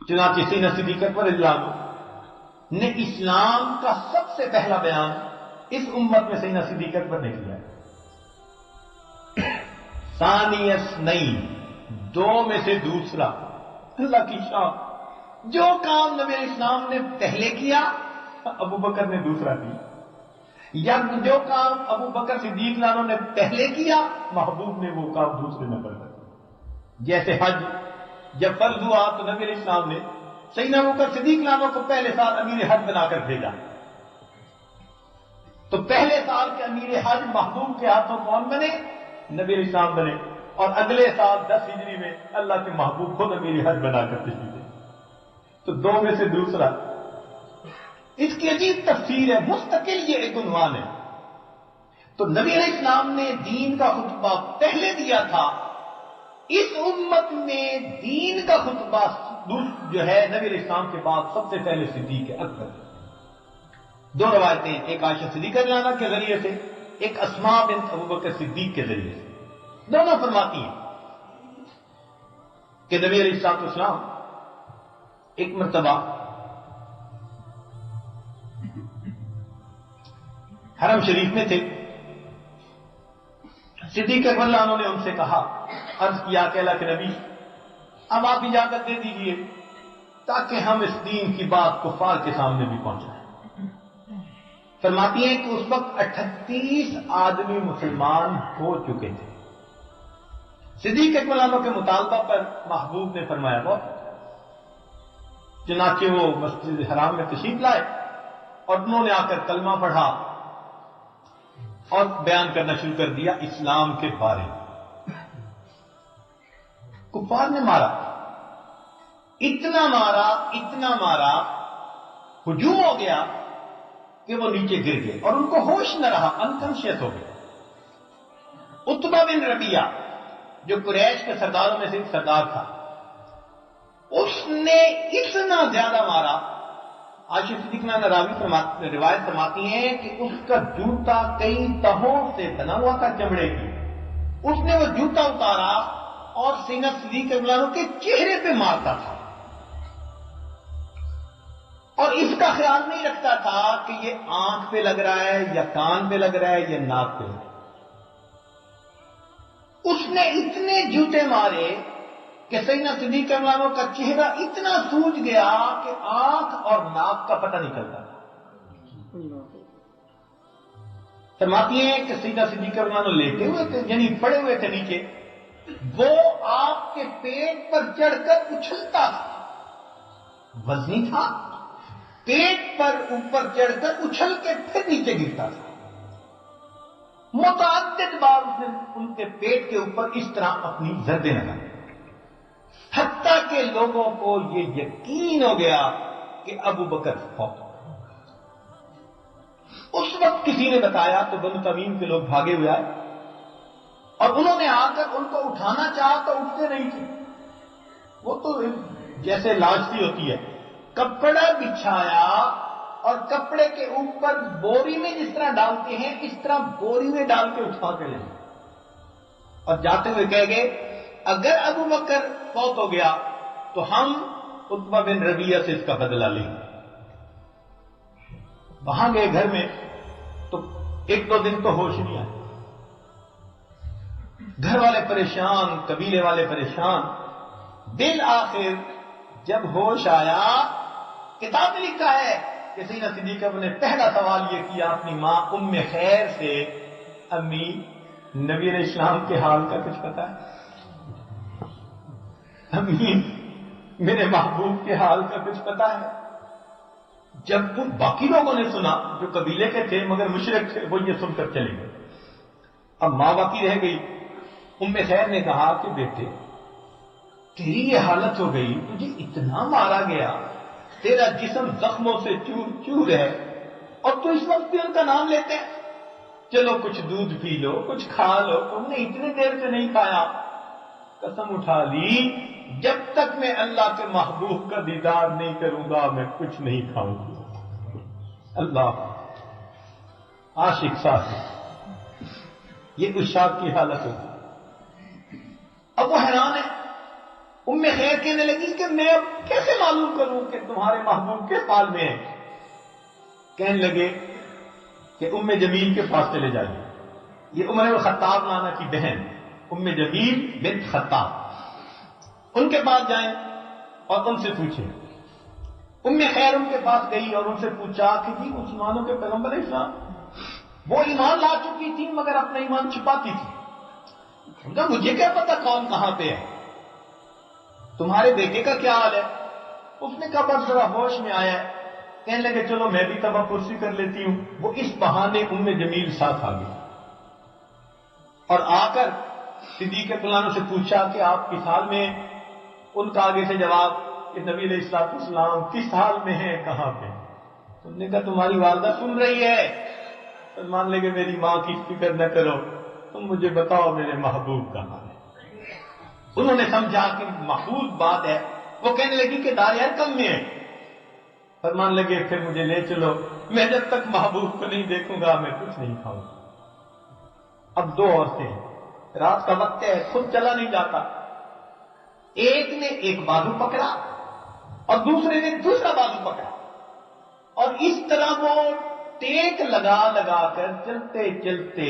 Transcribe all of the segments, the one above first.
چنانچہ سیدنا صدیق اکبر رضی اللہ عنہ نے اسلام کا سب سے پہلا بیان اس امت میں سیدنا صدیق اکبر نے کیا. ثانی اثنین، دو میں سے دوسرا. اللہ کی شان، جو کام نبی علیہ السلام نے پہلے کیا ابو بکر نے دوسرا کیا، یا جو کام ابو بکر صدیق لانو نے پہلے کیا محبوب نے وہ کام دوسرے نمبر پر کیا. جیسے حج جب فرض ہوا تو نبی علیہ السلام نے سیدنا ابو بکر صدیق لانو کو پہلے سال امیر حج بنا کر بھیجا. تو پہلے سال کے امیر حج محبوب کے ہاتھوں کون بنے؟ نبی علیہ السلام بنے. اور اگلے سال 10 ہجری میں اللہ کے محبوب خود امیر حج بنا کر تشریف لے. تو دو میں سے دوسرا. اس کی عجیب تفسیر ہے، مستقل یہ ایک عنوان ہے. تو نبی علیہ السلام نے دین کا خطبہ پہلے دیا تھا، اس امت میں دین کا خطبہ جو ہے نبی علیہ السلام کے بعد سب سے پہلے صدیق اکبر. دو روایتیں، ایک عائشہ صدیقہ رضی اللہ عنہا کے ذریعے سے، ایک اسماء بنت ابو بکر صدیق کے ذریعے سے. دونوں فرماتی ہیں کہ نبی علیہ السلام ایک مرتبہ حرم شریف میں تھے. صدیق اکبر رضی اللہ عنہ نے ان سے کہا، عرض کیا کہ اللہ کے نبی اب آپ اجازت دے دیجئے تاکہ ہم اس دین کی بات کفار کے سامنے بھی پہنچائیں. فرماتی ہیں کہ اس وقت 38 آدمی مسلمان ہو چکے تھے. صدیق اکبر رضی اللہ عنہ کے مطالبہ پر محبوب نے فرمایا بہت. چنانچہ وہ مسجد حرام میں تشریف لائے اور انہوں نے آ کر کلمہ پڑھا اور بیان کرنا شروع کر دیا اسلام کے بارے میں. کفار نے مارا، اتنا مارا، ہجوم ہو گیا کہ وہ نیچے گر گئے اور ان کو ہوش نہ رہا، انکانشیس ہو گئے. عتبہ بن ربیعہ جو قریش کے سرداروں میں سے ایک سردار تھا، اس نے اتنا زیادہ مارا. عائشہ صدیقہ راوی روایت فرماتی ہیں کہ اس کا جوتا کئی تہوں سے بنا ہوا تھا چمڑے کی. اس نے وہ جوتا اتارا اور سیدنا صدیق رضی اللہ عنہ کے چہرے پہ مارتا تھا اور اس کا خیال نہیں رکھتا تھا کہ یہ آنکھ پہ لگ رہا ہے یا کان پہ لگ رہا ہے یا ناک پہ لگ رہا ہے. اس نے اتنے جوتے مارے کہ سیدنا صدیق رضی اللہ عنہ کا چہرہ اتنا سوج گیا کہ آنکھ اور ناک کا پتہ نہیں چلتا تھا. فرماتی ہیں کہ سیدنا صدیق رضی اللہ عنہ لیٹے ہوئے تھے، یعنی پڑے ہوئے تھے نیچے، وہ آپ کے پیٹ پر چڑھ کر اچھلتا تھا. وزنی تھا، پیٹ پر اوپر چڑھ کر اچھل کے پھر نیچے گرتا تھا. متعدد بار اس نے ان کے پیٹ کے اوپر اس طرح اپنی ضربیں لگائی، حتیٰ کہ لوگوں کو یہ یقین ہو گیا کہ ابو بکر فوت. اس وقت کسی نے بتایا تو بنو تمیم کے لوگ بھاگے ہوئے آئے اور انہوں نے آ کر ان کو اٹھانا چاہا تو اٹھتے نہیں تھے. وہ تو جیسے لاش سی ہوتی ہے، کپڑا بچھایا اور کپڑے کے اوپر بوری میں جس طرح ڈالتے ہیں اس طرح بوری میں ڈال کے اٹھا کے لے اور جاتے ہوئے کہہ گئے اگر ابو بکر فوت ہو گیا تو ہم عتبہ بن ربیعہ سے اس کا بدلہ لیں گے. وہاں گئے گھر میں تو 1-2 دن تو ہوش نہیں آئے. گھر والے پریشان، قبیلے والے پریشان. بالآخر جب ہوش آیا، کتاب میں لکھا ہے کہ سیدنا صدیق اکبر نے پہلا سوال یہ کیا اپنی ماں ام خیر سے، امی نبی علیہ السلام کے حال کا کچھ پتا ہے؟ امی میرے محبوب کے حال کا کچھ پتا ہے؟ جب ان باقی لوگوں نے سنا جو قبیلے کے تھے مگر مشرک تھے، وہ یہ سن کر چلے گئے. اب ماں باقی رہ گئی. ام خیر نے کہا کہ بیٹے تیری یہ حالت ہو گئی، تجھے اتنا مارا گیا، تیرا جسم زخموں سے چور چور ہے اور تو اس وقت بھی ان کا نام لیتے ہیں. چلو کچھ دودھ پی لو، کچھ کھا لو، تم نے اتنی دیر سے نہیں کھایا. قسم اٹھا لی جب تک میں اللہ کے محبوب کا دیدار نہیں کروں گا میں کچھ نہیں کھاؤں گا. اللہ عاشق ساتھی، یہ عشاق کی حالت ہوتی. اب وہ حیران ہے خیر کہنے لگی کہ میں اب کیسے معلوم کروں کہ تمہارے محبوب کس حال میں ہے؟ کہنے لگے کہ جمیل کے پاس چلے جائیے. یہ عمر الخطاب نانا کی بہن جمیل بنت خطاب، ان کے پاس جائیں اور ان سے پوچھیں. خیر ان کے پاس گئی اور ان سے پوچھا کہ جی مسلمانوں کے پیغمبر اسلام وہ ایمان لا چکی تھی مگر اپنا ایمان چھپاتی تھی. مجھے کیا پتا کون کہاں پہ ہے، تمہارے بیٹے کا کیا حال ہے؟ اس نے کہا بس ذرا ہوش میں آیا ہے. کہنے لگے چلو میں بھی تباہ پرسی کر لیتی ہوں. وہ اس بہانے جمیل ساتھ آ گئی اور آ کر صدیق اکبر سے پوچھا کہ آپ کس حال میں؟ ان کا آگے سے جواب کہ نبی علیہ السلام کس حال میں ہیں، کہاں پہ؟ انہوں نے کہا تمہاری والدہ سن رہی ہے. مان لے کہ میری ماں کی فکر نہ کرو، تم مجھے بتاؤ میرے محبوب کہاں ہے. انہوں نے سمجھا کہ محفوظ بات ہے. وہ کہنے لگی کہ دار ارقم میں ہے. فرمان لگے پھر مجھے لے چلو، میں جب تک محبوب کو نہیں دیکھوں گا میں کچھ نہیں کھاؤں گا. اب دو عورتیں، رات کا وقت ہے، خود چلا نہیں جاتا. ایک نے ایک بازو پکڑا اور دوسرے نے دوسرا بازو پکڑا اور اس طرح وہ ٹیک لگا لگا کر چلتے چلتے،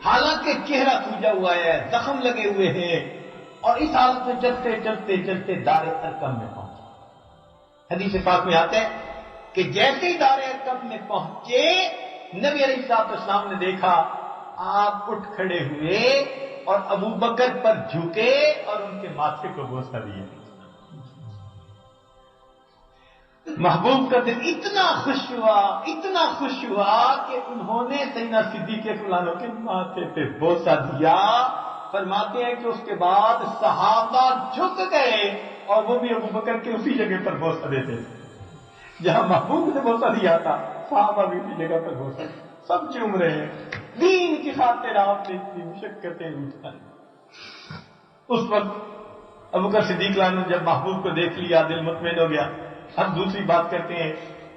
حالانکہ چہرہ سوجا ہوا ہے، زخم لگے ہوئے ہیں، اور اس حالت میں چلتے چلتے چلتے دار ارقم میں پہنچے. حدیث پاک میں آتا ہے کہ جیسے ہی دار ارقم میں پہنچے نبی علیہ السلام نے دیکھا، آپ اٹھ کھڑے ہوئے اور ابو بکر پر جھکے اور ان کے ماتھے کو بوسہ دیا. محبوب کا دل اتنا خوش ہوا کہ انہوں نے سیدنا صدیق اکبر کے ماتھے پہ بوسہ دیا. فرماتے ہیں کہ اس کے بعد صحابہ جھک گئے اور وہ بھی ابو بکر کے اسی جگہ پر بوسہ دیتے تھے جہاں محبوب نے بوسہ دیا تھا. صحابہ بھی اسی جگہ پر بوسہ، سب چوم رہے ہیں. دین کی خاطر آپ نے اتنی مشقتیں اٹھائی. اس وقت ابو بکر صدیق نے جب محبوب کو دیکھ لیا دل مطمئن ہو گیا. اب دوسری بات کرتے ہیں،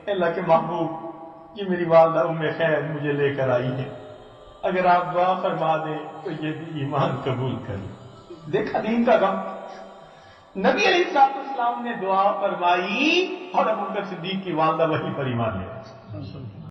اللہ کے محبوب یہ میری والدہ خیر مجھے لے کر آئی ہے، اگر آپ دعا فرما دیں تو یہ بھی ایمان قبول کریں. دیکھا دین کا غم. نبی علیہ السلام نے دعا فرمائی اور ابو بکر صدیق کی والدہ وہیں پر ایمان لے.